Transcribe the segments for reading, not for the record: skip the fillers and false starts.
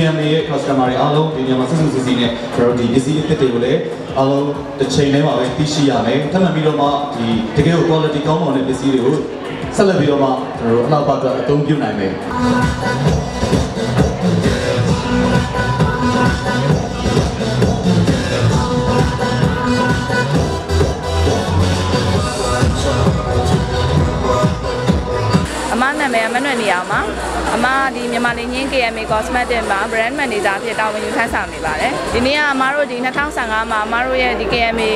KMA ရဲ့ customer တွေအားလုံးဒီညမှာဆက်စုစည်းစည်းနဲ့ကျွန်တော်ဒီပစ္စည်းအသစ်တွေကိုလည်းအားလုံးတစ်ချိန်တည်းမှာပဲသိရှိရမယ်ထပ်မံပြီးတော့မှဒီတကယ်ကို quality ကောင်းမွန်တဲ့ပစ္စည်းတွေကိုဆက်လက်ပြီးတော့မှကျွန်တော်တို့အနောက်ဘက်ကအသုံးပြုနိုင်မယ်နာမည်အမနွယ်နေအောင်ပါအမဒီမြန်မာလင်းချင်း KMA Cosmetic မှာ brand manager ဖြစ်တာဝန်ယူထမ်းဆောင်နေပါတယ်ဒီနေ့ကအမတို့ဒီ2015မှာအမတို့ရဲ့ဒီ KMA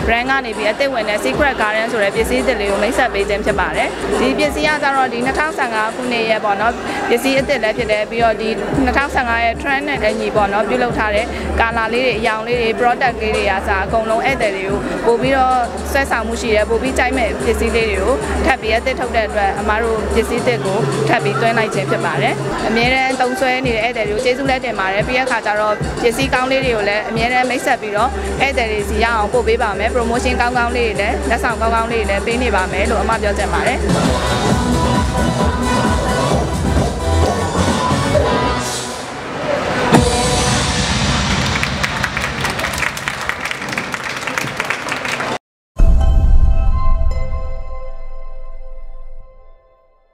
brand ကနေပြီးအသစ်ဝင်တဲ့ Secret Garden ဆိုတဲ့ပစ္စည်းသစ်လေးကိုမိတ်ဆက်ပေးခြင်းဖြစ်ပါတယ်ဒီပစ္စည်းကကြတော့ဒီ2015ခုနှစ်ရဲ့ပေါ့နော်ပစ္စည်းအသစ်လည်းဖြစ်တယ်ပြီးတော့ဒီ2015ရဲ့ trend နဲ့အညီပေါ့နော်ပြုလုပ်ထားတဲ့ color လေးတွေအရောင်လေးတွေ product လေးတွေအစားအကုန်လုံးဧည့်သည်တွေကိုပို့ပြီးတော့ဆွဲဆောင်မှုရှိတယ်ပို့ပြီးကြိုက်မဲ့ပစ္စည်းလေးတွေကိုထပ်ပြီးအသစ်ထုတ်တဲ့အတွက်အမတို့ပစ္စည်းသစ်ကိုထပ်ပြီးသွင်းလိုက်ခြင်းဖြစ်ပါတယ်အမြဲတမ်းသုံးဆွဲနေတဲ့ဧည့်သည်တွေကိုကျေးဇူးလည်းတင်ပါတယ်ပြီးတဲ့အခါကျတော့ပစ္စည်းကောင်းလေးတွေကိုလည်းအမြဲတမ်းမိတ်ဆက်ပြီးတော့ဧည့်သည်တွေစီရအောင်ပို့ပေးပါမယ် promotion ကောင်းကောင်းလေးတွေလည်းလက်ဆောင်ကောင်းကောင်းလေးတွေလည်းပေးနေပါမယ်လို့အမပြောချင်ပါတယ်